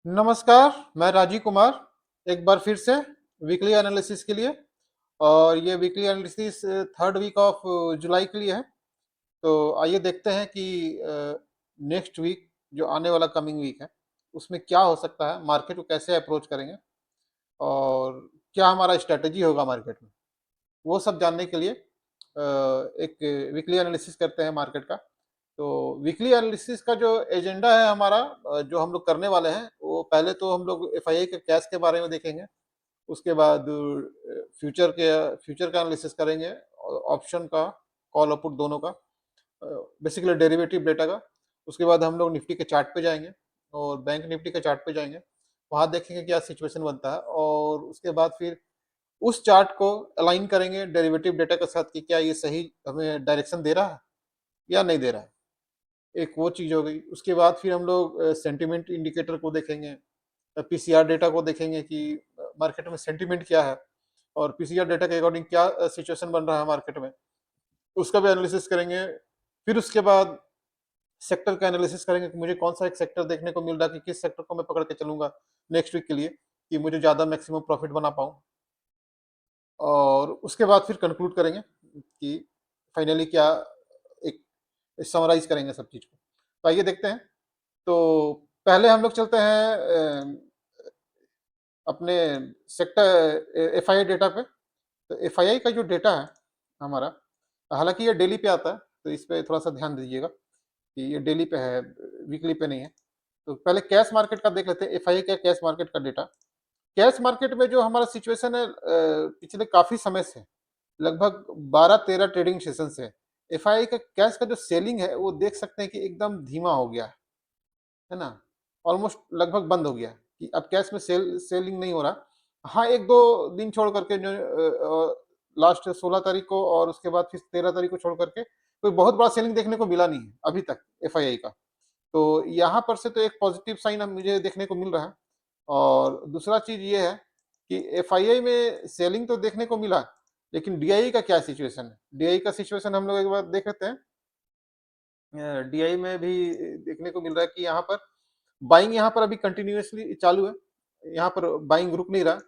नमस्कार, मैं राजीव कुमार एक बार फिर से वीकली एनालिसिस के लिए। और ये weekly analysis third week of July के लिए है। तो आइए देखते हैं कि नेक्स्ट वीक जो आने वाला कमिंग वीक है उसमें क्या हो सकता है, मार्केट को कैसे अप्रोच करेंगे और क्या हमारा स्ट्रेटजी होगा मार्केट में। वो सब जानने के लिए एक वीकली एनालिसिस करते हैं मार्केट का। तो वीकली एनालिसिस का जो एजेंडा है हमारा, जो हम लोग करने वाले हैं, वो पहले तो हम लोग एफआईआई के कैश के बारे में देखेंगे। उसके बाद फ्यूचर का एनालिसिस करेंगे, ऑप्शन का, कॉल और पुट दोनों का, बेसिकली डेरिवेटिव डेटा का। उसके बाद हम लोग निफ्टी के चार्ट पे जाएंगे और बैंक निफ्टी के चार्ट पे जाएंगे। वहाँ देखेंगे क्या सिचुएशन बनता है, और उसके बाद फिर उस चार्ट को अलाइन करेंगे डेरिवेटिव डेटा के साथ कि क्या ये सही हमें डायरेक्शन दे रहा है या नहीं दे रहा है। एक वो चीज़ हो गई। उसके बाद फिर हम लोग सेंटिमेंट इंडिकेटर को देखेंगे, पीसीआर डेटा को देखेंगे कि मार्केट में सेंटिमेंट क्या है और पीसीआर डेटा के अकॉर्डिंग क्या सिचुएशन बन रहा है मार्केट में, उसका भी एनालिसिस करेंगे। फिर उसके बाद सेक्टर का एनालिसिस करेंगे कि मुझे कौन सा एक सेक्टर देखने को मिल रहा है, कि किस सेक्टर को मैं पकड़ के चलूंगा नेक्स्ट वीक के लिए कि मुझे ज़्यादा मैक्सिमम प्रॉफिट बना पाऊँ। और उसके बाद फिर कंक्लूड करेंगे कि फाइनली क्या, एक समराइज करेंगे सब चीज़ को। तो आइए देखते हैं। तो पहले हम लोग चलते हैं अपने सेक्टर एफआईआई डेटा पे। तो एफआईआई का जो डेटा है हमारा, हालांकि ये डेली पे आता है, तो इस पे थोड़ा सा ध्यान दीजिएगा कि ये डेली पे है, वीकली पे नहीं है। तो पहले कैश मार्केट का देख लेते हैं, एफआईआई का कैश मार्केट का डेटा। कैश मार्केट में जो हमारा सिचुएशन है, पिछले काफी समय से, लगभग 12-13 ट्रेडिंग सेशन से एफआईआई का कैश का जो सेलिंग है वो देख सकते हैं कि एकदम धीमा हो गया है ना। ऑलमोस्ट लगभग बंद हो गया कि अब कैश में सेलिंग नहीं हो रहा। हाँ, एक दो दिन छोड़ करके, जो लास्ट 16 तारीख को और उसके बाद फिर 13 तारीख को छोड़ करके कोई बहुत बड़ा सेलिंग देखने को मिला नहीं है अभी तक एफआईआई का। तो यहाँ पर से तो एक पॉजिटिव साइन मुझे देखने को मिल रहा है। और दूसरा चीज ये है कि एफआईआई में सेलिंग तो देखने को मिला, लेकिन डीआई का क्या सिचुएशन है। डीआई का सिचुएशन हम लोग एक बार देख लेते हैं। डीआई में भी देखने को मिल रहा है कि यहाँ पर बाइंग यहाँ पर अभी कंटिन्यूअसली चालू है, यहाँ पर बाइंग रुक नहीं रहा।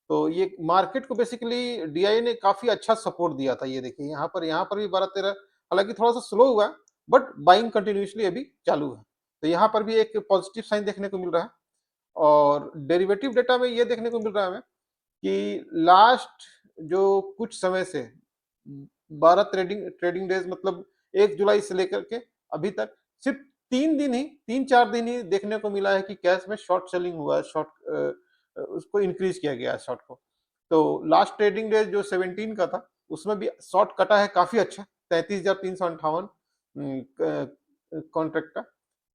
तो ये मार्केट को बेसिकली डीआई ने काफी अच्छा सपोर्ट दिया था। ये देखिए यहाँ पर भी 12-13, हालांकि थोड़ा सा स्लो हुआ, बट बाइंग कंटिन्यूअसली अभी चालू है। तो यहाँ पर भी एक पॉजिटिव साइन देखने को मिल रहा है। और डेरिवेटिव डेटा में ये देखने को मिल रहा है हमें कि लास्ट जो कुछ समय से 12 ट्रेडिंग ट्रेडिंग डेज, मतलब 1 जुलाई से लेकर के अभी तक सिर्फ 3 4 दिन ही देखने को मिला है कि कैश में शॉर्ट सेलिंग हुआ है, उसको इंक्रीज किया गया है शॉर्ट को। तो लास्ट ट्रेडिंग डे जो 17 का था, उसमें भी शॉर्ट कटा है काफी अच्छा, 33,358 कॉन्ट्रैक्ट का।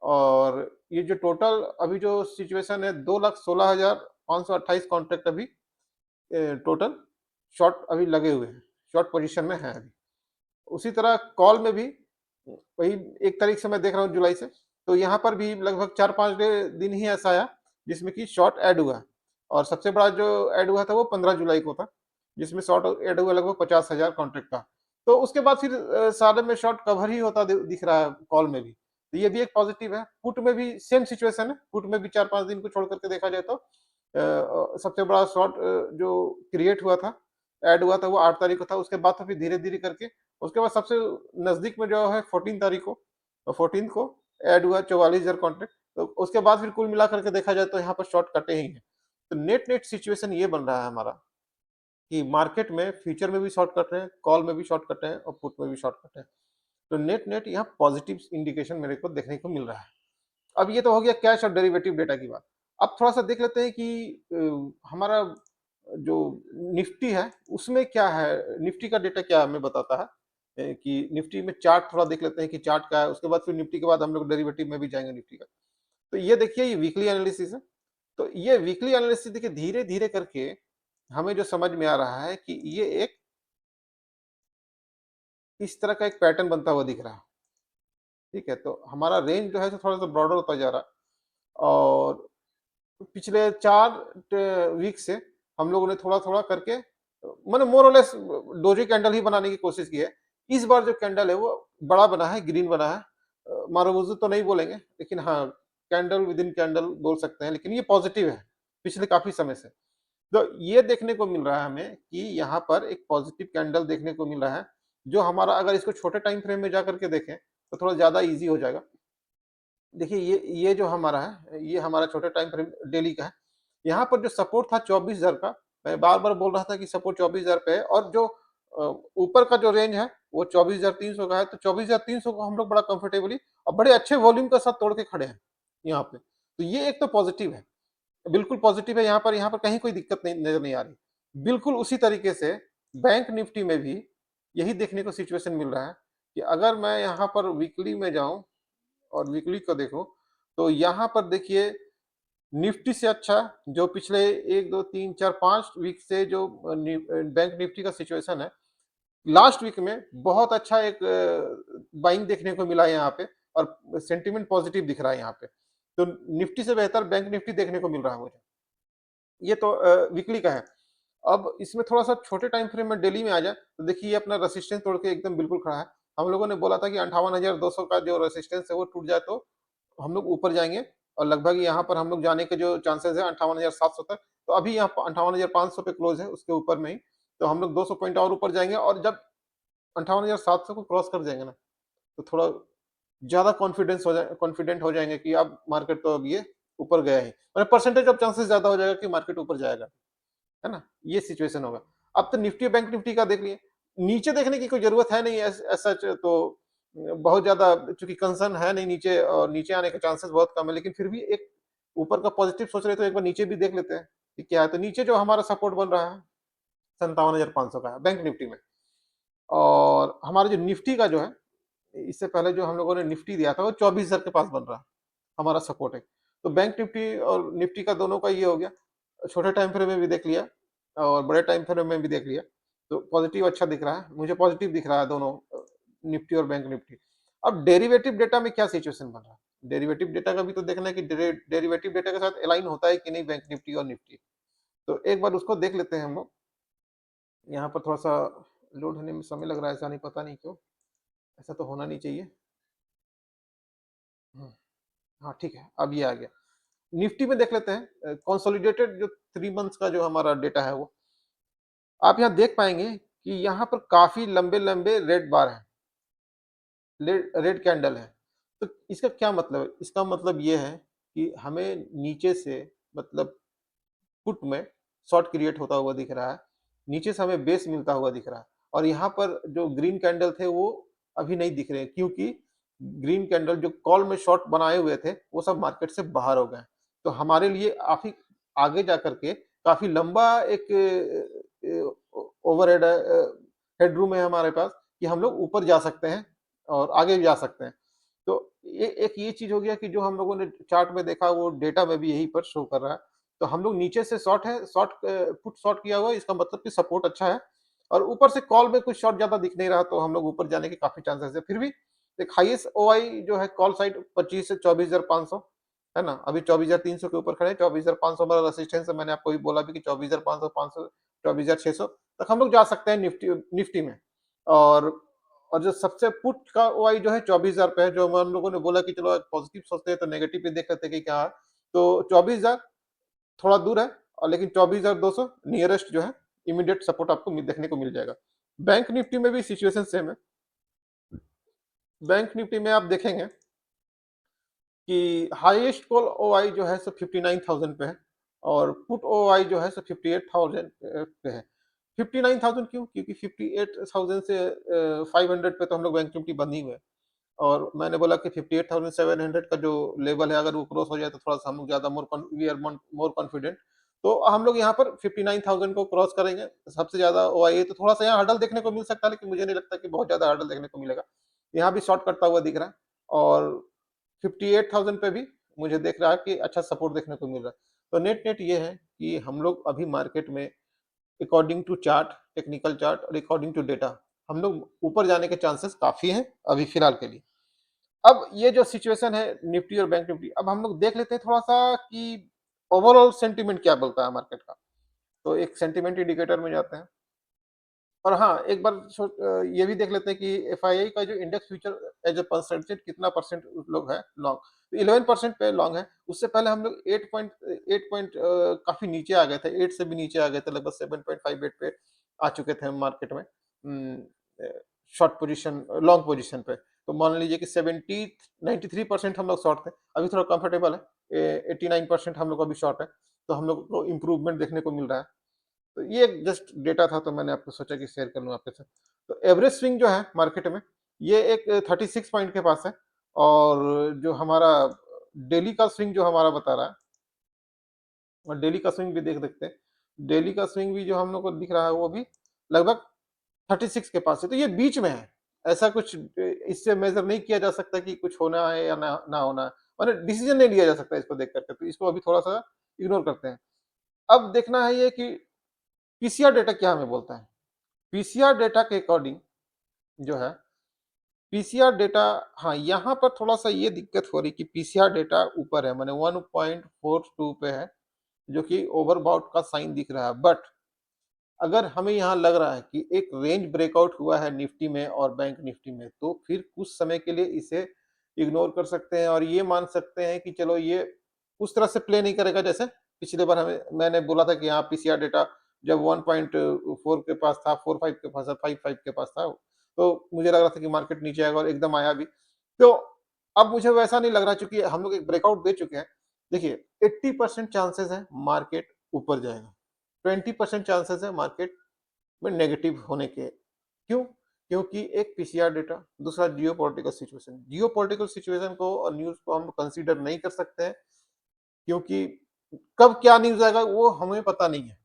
और ये जो टोटल अभी जो सिचुएशन है, 2,16,528 कॉन्ट्रैक्ट अभी टोटल शॉर्ट अभी लगे हुए हैं, शॉर्ट पोजीशन में है अभी। उसी तरह कॉल में भी वही 1 तारीख से मैं देख रहा हूँ जुलाई से, तो यहाँ पर भी लगभग 4-5 दिन ही ऐसा आया जिसमें कि शॉर्ट ऐड हुआ। और सबसे बड़ा जो ऐड हुआ था वो 15 जुलाई को था, जिसमें शॉर्ट ऐड हुआ लगभग 50,000 कॉन्ट्रैक्ट का। तो उसके बाद फिर सारे में शॉर्ट कवर ही होता दिख रहा है कॉल में भी। तो ये भी एक पॉजिटिव है। पुट में भी सेम सिचुएशन है, पुट में भी 4-5 दिन को छोड़ करके देखा जाए तो सबसे बड़ा शॉर्ट जो क्रिएट हुआ था, ऐड हुआ था, वो 8 तारीख को था। उसके बाद तो फिर धीरे धीरे करके उसके बाद सबसे नजदीक में जो है 14 तारीख को, 14 को ऐड हुआ 44,000 कॉन्ट्रैक्ट। तो उसके बाद फिर कुल मिला करके देखा जाए तो यहाँ पर शॉर्ट कटे ही हैं। तो नेट नेट सिचुएशन ये बन रहा है हमारा कि मार्केट में फ्यूचर में भी शॉर्ट कट रहे हैं, कॉल में भी शॉर्ट कटे हैं और पुट में भी शॉर्ट कटे हैं। तो नेट नेट यहाँ पॉजिटिव इंडिकेशन मेरे को देखने को मिल रहा है। अब ये तो हो गया कैश और डेरिवेटिव डेटा की बात। अब थोड़ा सा देख लेते हैं कि हमारा जो निफ्टी है उसमें क्या है, निफ्टी का डेटा क्या हमें बताता है। कि निफ्टी में चार्ट थोड़ा देख लेते हैं कि चार्ट क्या है। उसके बाद फिर निफ्टी के बाद हम लोग डेरिवेटिव में भी जाएंगे निफ्टी का। तो ये देखिए, ये वीकली एनालिसिस है। तो ये वीकली एनालिसिस देखिए, धीरे धीरे करके हमें जो समझ में आ रहा है कि ये एक इस तरह का एक पैटर्न बनता हुआ दिख रहा है। ठीक है, तो हमारा रेंज जो है थोड़ा सा ब्रॉडर होता जा रहा है। और पिछले 4 वीक से हम लोगों ने थोड़ा थोड़ा करके मैंने मोर और लेस डोजी कैंडल ही बनाने की कोशिश की है। इस बार जो कैंडल है वो बड़ा बना है, ग्रीन बना है। मारूबुजू तो नहीं बोलेंगे, लेकिन हाँ, कैंडल विद इन कैंडल बोल सकते हैं, लेकिन ये पॉजिटिव है पिछले काफी समय से। तो ये देखने को मिल रहा है हमें कि यहाँ पर एक पॉजिटिव कैंडल देखने को मिल रहा है, जो हमारा अगर इसको छोटे टाइम फ्रेम में जाकर के देखें तो थोड़ा ज्यादा इजी हो जाएगा। देखिए ये जो हमारा है, ये हमारा छोटा टाइम फ्रेम डेली का है। यहाँ पर जो सपोर्ट था 24,000 का, मैं बार-बार बोल रहा था कि सपोर्ट 24,000 पे है, और जो ऊपर का जो रेंज है वो 24,300 का है, तो 24,300 को हम लोग बड़ा कंफर्टेबली और बड़े अच्छे वॉल्यूम के साथ तोड़ के खड़े हैं यहाँ पे। तो ये एक तो पॉजिटिव है, बिल्कुल पॉजिटिव है, यहाँ पर कहीं कोई दिक्कत नहीं नज़र नहीं आ रही। बिल्कुल उसी तरीके से बैंक निफ्टी में भी यही देखने को सिचुएशन मिल रहा है कि अगर मैं यहाँ पर वीकली में जाऊँ और वीकली को देखो, तो यहाँ पर देखिए निफ्टी से अच्छा जो पिछले 1, 2, 3, 4, 5 वीक से जो बैंक निफ्टी का सिचुएशन है, लास्ट वीक में बहुत अच्छा एक बाइंग देखने को मिला है यहाँ पे, और सेंटीमेंट पॉजिटिव दिख रहा है यहाँ पे। तो निफ्टी से बेहतर बैंक निफ्टी देखने को मिल रहा है मुझे। ये तो वीकली का है। अब इसमें थोड़ा-सा छोटे टाइम फ्रेम में डेली में आ जाए, तो देखिए ये अपना रेजिस्टेंस तोड़ के एकदम बिल्कुल खड़ा है। हम लोगों ने बोला था कि 58,200 का जो रेजिस्टेंस है वो टूट जाए तो हम लोग ऊपर जाएँगे, और लगभग यहाँ पर हम लोग जाने के जो चांसेज़ है 58,700 तक। तो अभी यहाँ 58,500 पे क्लोज़ है, उसके ऊपर में ही। तो हम लोग 200 पॉइंट और ऊपर जाएँगे, और जब 58,700 को क्रॉस कर जाएँगे ना, तो थोड़ा ज़्यादा कॉन्फिडेंट हो जाएँगे कि अब मार्केट तो अब ये ऊपर गया ही। मतलब परसेंटेज ऑफ चांसेस ज़्यादा हो जाएगा कि मार्केट ऊपर जाएगा। है ना? ये सिचुएशन होगा। अब तो निफ्टी बैंक निफ्टी का देख लिए, नीचे देखने की कोई ज़रूरत है नहीं एज़ सच, तो बहुत ज़्यादा चूँकि कंसर्न है नहीं नीचे, और नीचे आने के चांसेस बहुत कम है, लेकिन फिर भी एक ऊपर का पॉजिटिव सोच रहे, तो एक बार नीचे भी देख लेते हैं कि क्या है। तो नीचे जो हमारा सपोर्ट बन रहा है 57,500 का है बैंक निफ्टी में, और हमारा जो निफ्टी का जो है, इससे पहले जो हम लोगों ने निफ्टी दिया था वो 24,000 के पास बन रहा है, हमारा सपोर्ट है। तो बैंक निफ्टी और निफ्टी का दोनों का ये हो गया। छोटे टाइम फ्रेम में भी देख लिया और बड़े टाइम फ्रेम में भी देख लिया, तो पॉजिटिव अच्छा दिख रहा है, मुझे पॉजिटिव दिख रहा है दोनों, निफ्टी और बैंक निफ्टी। अब डेरिवेटिव डेटा में क्या सिचुएशन बन रहा है? डेरिवेटिव डेटा का भी तो देखना है कि डेरिवेटिव डेटा के साथ अलाइन होता है कि नहीं बैंक निफ्टी और निफ्टी। तो एक बार उसको देख लेते हैं हम लोग। यहाँ पर थोड़ा-सा लोड होने में समय लग रहा है, ऐसा नहीं, पता नहीं क्यों? ऐसा तो होना नहीं चाहिए। हुँ, हाँ, ठीक है, अब ये आ गया। निफ्टी में देख लेते हैं, कंसोलिडेटेड जो 3 मंथ्स का जो हमारा डेटा है वो। आप यहाँ देख पाएँगे कि यहाँ पर काफ़ी लंबे-लंबे रेड बार हैं, रेड रेड कैंडल है। तो इसका क्या मतलब है? इसका मतलब ये है कि हमें नीचे से, मतलब पुट में शॉर्ट क्रिएट होता हुआ दिख रहा है। नीचे से हमें बेस मिलता हुआ दिख रहा है, और यहाँ पर जो ग्रीन कैंडल थे वो अभी नहीं दिख रहे हैं, क्योंकि ग्रीन कैंडल जो कॉल में शॉर्ट बनाए हुए थे वो सब मार्केट से बाहर हो गए हैं। तो हमारे लिए काफ़ी आगे जा कर के काफ़ी लंबा एक ओवरहेड हेडरूम है हमारे पास, कि हम लोग ऊपर जा सकते हैं और आगे भी जा सकते हैं। तो ये एक ये चीज़ हो गया कि जो हम लोगों ने चार्ट में देखा वो डेटा में भी यही पर शो कर रहा है। तो हम लोग नीचे से शॉर्ट है, पुट शॉर्ट किया हुआ है, इसका मतलब कि सपोर्ट अच्छा है, और ऊपर से कॉल में कुछ शॉर्ट ज़्यादा दिख नहीं रहा, तो हम लोग ऊपर जाने के काफ़ी चांसेस है। फिर भी एक हाईएस्ट ओआई जो है कॉल साइड 25 से 24,500 है ना? अभी 24,300 के ऊपर खड़े हैं, 24,500 हमारा रेजिस्टेंस है, मैंने आपको भी बोला भी कि 24,500, 500, 24,600 तक हम लोग जा सकते हैं निफ्टी निफ्टी में। और जो सबसे पुट का ओआई जो है 24,000 पे है, जो हम लोगों ने बोला कि चलो आज पॉजिटिव सोचते हैं तो नेगेटिव भी देख लेते हैं कि क्या है। तो 24,000 थोड़ा दूर है, और लेकिन 24,200 नियरेस्ट जो है इमीडिएट सपोर्ट आपको देखने को मिल जाएगा। बैंक निफ्टी में भी सिचुएशन सेम है। बैंक निफ्टी में आप देखेंगे कि हाईएस्ट कॉल ओआई जो है सो 59,000 पे है, और पुट ओआई जो है सो 58,000 पे है। 59,000 क्यों? क्योंकि 58,000 से 500 पे तो हम लोग बैंक निफ्टी बंद ही हुए हैं। और मैंने बोला कि 58,700 का जो लेवल है, अगर वो क्रॉस हो जाए तो थोड़ा-सा हम लोग ज़्यादा वी आर मोर कॉन्फिडेंट। तो हम लोग यहाँ पर 59,000 को क्रॉस करेंगे, सबसे ज़्यादा ओआईए, तो थोड़ा-सा यहाँ हर्डल देखने को मिल सकता है, लेकिन मुझे नहीं लगता कि बहुत ज़्यादा हर्डल देखने को मिलेगा। यहाँ भी शॉर्ट करता हुआ दिख रहा है, और 58,000 पे भी मुझे दिख रहा है कि अच्छा सपोर्ट देखने को मिल रहा है। तो नेट-नेट ये है कि हम लोग अभी मार्केट में according to chart, technical chart और अकॉर्डिंग टू डेटा, हम लोग ऊपर जाने के चांसेस काफ़ी हैं अभी फिलहाल के लिए। अब ये जो सिचुएशन है निफ्टी और बैंक निफ्टी, अब हम लोग देख लेते हैं थोड़ा-सा कि ओवरऑल सेंटीमेंट क्या बोलता है मार्केट का। तो एक सेंटीमेंट इंडिकेटर में जाते हैं। और हाँ, एक बार ये भी देख लेते हैं कि एफआईआई का जो index future as a percentage कितना परसेंट उस लोग है लॉन्ग। तो 11% पे लॉन्ग है। उससे पहले हम लोग 8 पॉइंट काफ़ी नीचे आ गए थे, 8 से भी नीचे आ गए थे, लगभग 7.58 पे आ चुके थे हम मार्केट में। शॉर्ट पोज़ीशन लॉन्ग पोज़ीशन पे। तो मान लीजिए कि 93% हम लोग शॉर्ट थे। अभी थोड़ा कंफर्टेबल है। 89% हम लोग अभी शॉर्ट है। तो हम लोग को इम्प्रूवमेंट देखने को मिल रहा है। तो ये एक जस्ट डेटा था, तो मैंने आपको सोचा कि शेयर कर लूँ आपके साथ। तो एवरेज स्विंग जो है मार्केट में, ये एक 36 पॉइंट के पास है, और जो हमारा डेली का स्विंग जो हमारा बता रहा है, और डेली का स्विंग भी देख सकते हैं। डेली का स्विंग भी जो हम लोग को दिख रहा है, वो भी लगभग 36 के पास है। तो ये बीच में है। ऐसा कुछ इससे मेज़र नहीं किया जा सकता कि कुछ होना है या ना होना है। माने डिसीज़न नहीं लिया जा सकता इसको देख कर के, तो इसको अभी थोड़ा-सा इग्नोर करते हैं। अब देखना है ये कि पीसीआर डेटा क्या हमें बोलता है। पीसीआर डेटा के अकॉर्डिंग जो है, पीसीआर डेटा, हाँ, यहाँ पर थोड़ा-सा ये दिक्कत हो रही कि पीसीआर डेटा ऊपर है, माने 1.42 पे है, जो कि ओवरबॉट का साइन दिख रहा है। बट अगर हमें यहाँ लग रहा है कि एक रेंज ब्रेकआउट हुआ है निफ्टी में और बैंक निफ्टी में, तो फिर कुछ समय के लिए इसे इग्नोर कर सकते हैं और ये मान सकते हैं कि चलो ये उस तरह से प्ले नहीं करेगा जैसे पिछली बार हमें मैंने बोला था कि यहाँ पीसीआर डेटा जब 1.4 के पास था, 45 के पास था, 55 के पास था, तो मुझे लग रहा था कि मार्केट नीचे आएगा और एकदम आया भी। तो अब मुझे वैसा नहीं लग रहा, चूँकि हम लोग एक ब्रेकआउट दे चुके हैं। देखिए 80% चांसेस है मार्केट ऊपर जाएगा। 20% चांसेस है मार्केट में नेगेटिव होने के। क्यों? क्योंकि एक पीसीआर डेटा, दूसरा जियोपॉलिटिकल सिचुएशन। जियोपॉलिटिकल सिचुएशन को और न्यूज़ को हम कंसीडर नहीं कर सकते हैं, क्योंकि कब क्या न्यूज़ आएगा वो हमें पता नहीं है।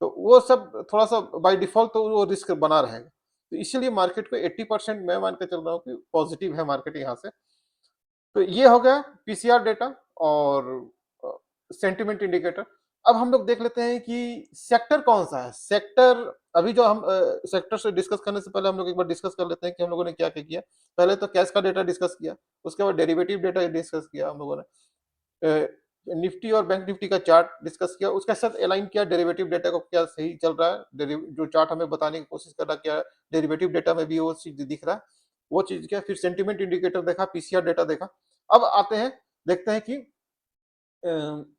तो वो सब थोड़ा-सा बाय डिफ़ॉल्ट तो वो रिस्क बना रहेगा। तो इसीलिए मार्केट को 80% मैं मान के चल रहा हूँ कि पॉज़िटिव है मार्केट यहाँ से। तो ये हो गया पीसीआर डेटा और अ, सेंटिमेंट इंडिकेटर। अब हम लोग देख लेते हैं कि सेक्टर कौन-सा है? सेक्टर अभी जो हम सेक्टर से डिस्कस करने से पहले हम लोग एक बार डिस्कस कर लेते हैं कि हम लोगों ने क्या-क्या किया। पहले तो कैश का डेटा डिस्कस किया, उसके बाद डेरिवेटिव डेटा डिस्कस किया हम लोगों ने। अ, निफ्टी और बैंक निफ्टी का चार्ट डिस्कस किया, उसके साथ अलाइन किया डेरिवेटिव डेटा को, क्या सही चल रहा है, जो चार्ट हमें बताने की कोशिश कर रहा है, क्या डेरिवेटिव डेटा में भी वो चीज़ दिख रहा है, वो चीज़ किया, फिर सेंटिमेंट इंडिकेटर देखा, पीसीआर डेटा देखा। अब आते हैं, देखते हैं कि अ,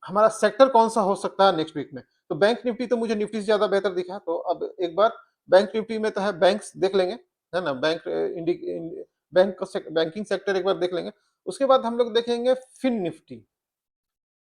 हमारा सेक्टर कौन-सा हो सकता है नेक्स्ट वीक में। तो बैंक निफ्टी तो मुझे निफ्टी से ज़्यादा बेहतर दिखा, तो अब एक बार बैंक निफ्टी में तो है, बैंक्स देख लेंगे, है ना? बैंक का बैंकिंग सेक्टर एक बार देख लेंगे। उसके बाद हम लोग देखेंगे फिन निफ्टी।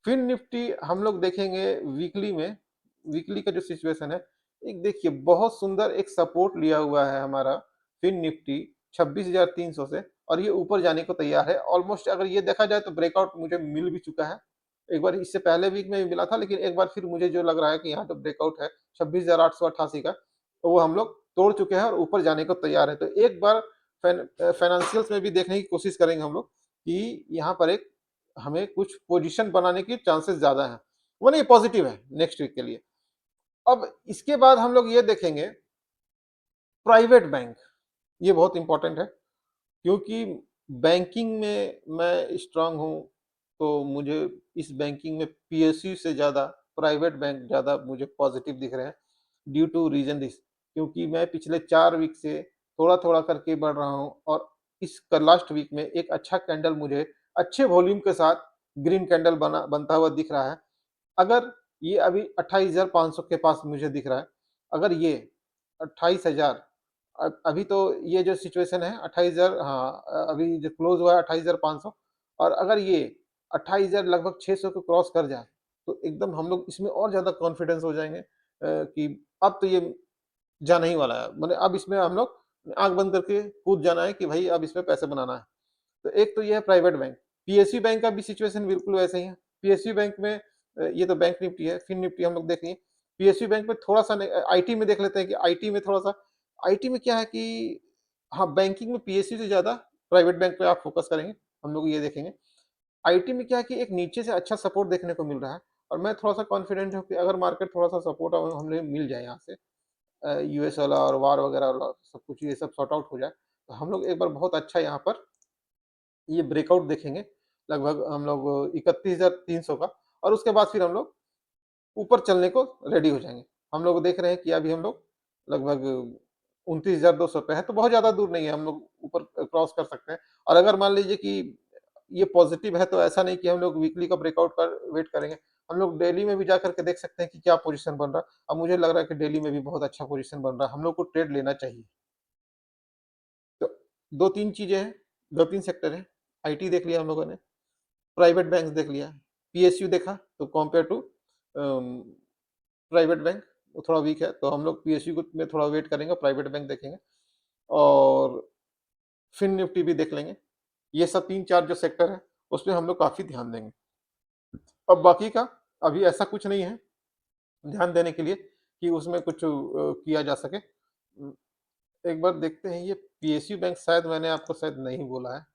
फिर निफ्टी हम लोग देखेंगे वीकली में, वीकली का जो सिचुएशन है, एक देखिए बहुत सुंदर एक सपोर्ट लिया हुआ है हमारा फिन निफ्टी 26,300 से, और ये ऊपर जाने को तैयार है। ऑलमोस्ट अगर ये देखा जाए तो ब्रेकआउट मुझे मिल भी चुका है। एक बार इससे पहले वीक में भी मिला था, लेकिन एक बार फिर मुझे जो लग रहा है कि यहाँ जो ब्रेकआउट है 26,888 का, तो वो हम लोग तोड़ चुके हैं और ऊपर जाने को तैयार है। तो एक बार फाइनेंशियल्स में भी देखने की कोशिश करेंगे हम लोग कि यहाँ पर एक हमें कुछ पोजीशन बनाने की चांसेस ज़्यादा हैं। वो नहीं, पॉजिटिव है नेक्स्ट वीक के लिए। अब इसके बाद हम लोग ये देखेंगे प्राइवेट बैंक, ये बहुत इंपॉर्टेंट है, क्योंकि बैंकिंग में मैं स्ट्रांग हूँ, तो मुझे इस बैंकिंग में पीएसयू से ज़्यादा प्राइवेट बैंक ज़्यादा मुझे पॉजिटिव दिख रहे हैं, ड्यू टू रीज़न दिस, क्योंकि मैं पिछले 4 वीक से थोड़ा-थोड़ा करके बढ़ रहा हूँ, और इस क लास्ट वीक में एक अच्छा कैंडल मुझे अच्छे वॉल्यूम के साथ ग्रीन कैंडल बनता हुआ दिख रहा है। अगर ये अभी 28,500 के पास मुझे दिख रहा है, अगर ये 28,000, अभी तो ये जो सिचुएशन है 28,000, हाँ, अभी जो क्लोज़ हुआ है 28,500, और अगर ये 28,000 लगभग 600 को क्रॉस कर जाए, तो एकदम हम लोग इसमें और ज़्यादा कॉन्फिडेंस हो जाएँगे कि अब तो ये जाने ही वाला है। मतलब अब इसमें हम लोग आँख बंद करके कूद जाना है कि भई अब इसमें पैसे बनाना है। तो एक तो ये है प्राइवेट बैंक। पीएसयू बैंक का भी सिचुएशन बिल्कुल वैसे ही है। पीएसयू बैंक में ये तो बैंक निफ्टी है, फिन निफ्टी हम लोग देखेंगे। पीएसयू बैंक में थोड़ा-सा आईटी में देख लेते हैं कि आईटी में थोड़ा-सा, आईटी में क्या है कि हाँ, बैंकिंग में पीएसयू से ज़्यादा प्राइवेट बैंक पे आप फ़ोकस करेंगे, हम लोग ये देखेंगे। आईटी में क्या है कि एक नीचे से अच्छा सपोर्ट देखने को मिल रहा है, और मैं थोड़ा-सा कॉन्फिडेंट हूँ कि अगर मार्केट थोड़ा-सा सपोर्ट हमें मिल जाए यहाँ से, यूएस वाला और वार वगैरह वाला सब कुछ ये सब सॉर्ट आउट हो जाए, तो हम लोग एक बार बहुत अच्छा यहाँ पर ये ब्रेकआउट देखेंगे, लगभग हम लोग 31,300 का, और उसके बाद फिर हम लोग ऊपर चलने को रेडी हो जाएँगे। हम लोग देख रहे हैं कि अभी हम लोग लगभग 29,200 पे है, तो बहुत ज़्यादा दूर नहीं है, हम लोग ऊपर क्रॉस कर सकते हैं। और अगर मान लीजिए कि ये पॉज़िटिव है, तो ऐसा नहीं कि हम लोग वीकली का ब्रेकआउट का वेट करेंगे। हम लोग डेली में भी जा कर के देख सकते हैं कि क्या पोज़ीशन बन रहा है। अब मुझे लग रहा है कि डेली में भी बहुत अच्छा पोज़ीशन बन रहा है, हम लोग को ट्रेड लेना चाहिए। तो 2-3 चीज़ें हैं, 2-3 सेक्टर हैं। आईटी देख लिया हम लोगों ने, प्राइवेट बैंक्स देख लिया, पीएसयू देखा तो कंपेयर टू प्राइवेट बैंक वो थोड़ा वीक है, तो हम लोग पीएसयू को में थोड़ा वेट करेंगे, प्राइवेट बैंक देखेंगे और फिन निफ्टी भी देख लेंगे। ये सब 3-4 जो सेक्टर है, उसपे हम लोग काफ़ी ध्यान देंगे। अब बाकी का अभी ऐसा कुछ नहीं है ध्यान देने के लिए कि उसमें कुछ किया जा सके। एक बार देखते हैं, ये पीएसयू बैंक शायद मैंने आपको शायद नहीं बोला है।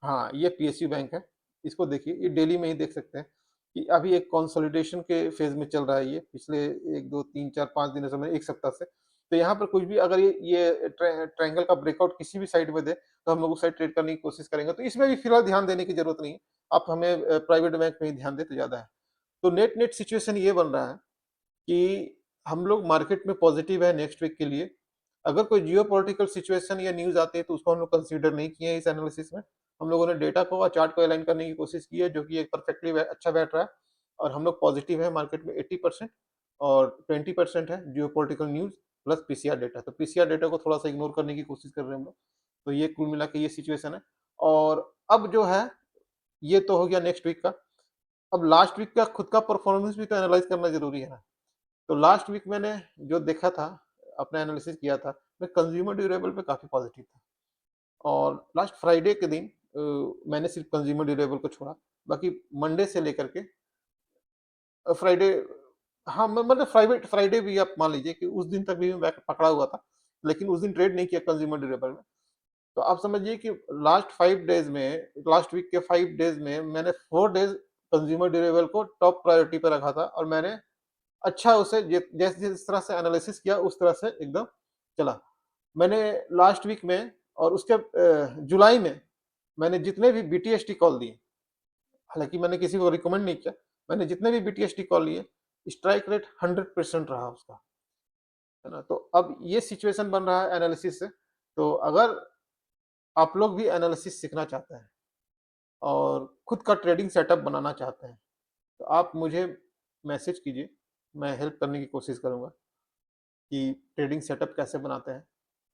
हाँ, ये पीएसयू बैंक है। इसको देखिए, ये डेली में ही देख सकते हैं कि अभी एक कंसोलिडेशन के फेज़ में चल रहा है ये, पिछले 1, 2, 3, 4, 5 दिनों से, मैं 1 सप्ताह से। तो यहाँ पर कुछ भी अगर ये ट्रायंगल का ब्रेकआउट किसी भी साइड में दे, तो हम लोग उस साइड ट्रेड करने की कोशिश करेंगे। तो इसमें भी फिलहाल ध्यान देने की ज़रूरत नहीं है। आप हमें प्राइवेट बैंक में ही ध्यान दें तो ज़्यादा है। तो नेट-नेट सिचुएशन ये बन रहा है कि हम लोग मार्केट में पॉज़िटिव है नेक्स्ट वीक के लिए। अगर कोई जियोपॉलिटिकल सिचुएशन या न्यूज़ आती है, तो उसको हम लोग कंसीडर नहीं किए हैं इस एनालिसिस में। हम लोगों ने डेटा को और चार्ट को अलाइन करने की कोशिश की है, जो कि एक परफेक्टली अच्छा बैठ रहा है और हम लोग पॉज़िटिव है मार्केट में 80% और 20% है geopolitical news plus PCR data. तो पीसीआर डेटा को थोड़ा-सा इग्नोर करने की कोशिश कर रहे हैं हम लोग। तो ये कुल मिला के ये सिचुएशन है और अब जो है, ये तो हो गया नेक्स्ट वीक का। अब लास्ट वीक का खुद का परफॉर्मेंस भी तो एनालाइज़ करना ज़रूरी है ना। तो लास्ट वीक मैंने जो देखा था, अपना एनालिसिस किया था, मैं कंज्यूमर ड्यूरेबल पे काफ़ी पॉज़िटिव था और लास्ट फ्राइडे के दिन मैंने सिर्फ़ कंज्यूमर ड्यूरेबल को छोड़ा, बाकी मंडे से लेकर के फ्राइडे, हाँ, म मतलब फ्राइवेट फ्राइडे भी आप मान लीजिए कि उस दिन तक भी मैं पकड़ा हुआ था, लेकिन उस दिन ट्रेड नहीं किया कंज्यूमर ड्यूरेबल में। तो आप समझिए कि लास्ट 5 डेज़ में, लास्ट वीक के 5 डेज़ में मैंने 4 डेज़ कंज्यूमर ड्यूरेबल को टॉप प्रायोरिटी पे रखा था और मैंने अच्छा उसे जैसे जिस तरह से एनालिसिस किया उस तरह से एकदम चला। मैंने लास्ट वीक में और उसके जुलाई में मैंने जितने भी बीटीएसटी कॉल दिए, हालाँकि मैंने किसी को रिकमेंड नहीं किया, मैंने जितने भी बीटीएसटी कॉल लिए, स्ट्राइक रेट 100% रहा उसका, है ना? तो अब ये सिचुएशन बन रहा है एनालिसिस से, तो अगर आप लोग भी एनालिसिस सीखना चाहते हैं और खुद का ट्रेडिंग सेटअप बनाना चाहते हैं, तो आप मुझे मैसेज कीजिए, मैं हेल्प करने की कोशिश करूँगा। कि ट्रेडिंग सेटअप कैसे बनाते हैं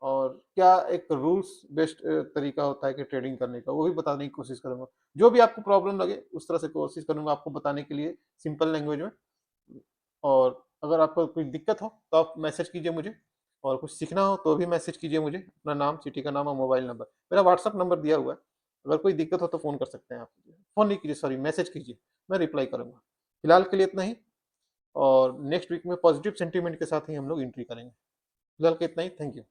और क्या एक रूल्स बेस्ड तरीका होता है कि ट्रेडिंग करने का, वो भी बताने की कोशिश करूँगा। जो भी आपको प्रॉब्लम लगे उस तरह से कोशिश करूँगा आपको बताने के लिए सिंपल लैंग्वेज में। और अगर आपको कोई दिक्कत हो तो आप मैसेज कीजिए मुझे और कुछ सीखना हो तो भी मैसेज कीजिए मुझे, अपना नाम, सिटी का नाम और मोबाइल नंबर। मेरा व्हाट्सएप नंबर दिया हुआ है, अगर कोई दिक्कत हो तो फ़ोन कर सकते हैं आप। फ़ोन नहीं कीजिए, सॉरी, मैसेज कीजिए, मैं रिप्लाई करूँगा। फिलहाल के लिए इतना ही और नेक्स्ट वीक में पॉजिटिव सेंटीमेंट के साथ ही हम लोग एंट्री करेंगे। फिलहाल के इतना ही, थैंक यू।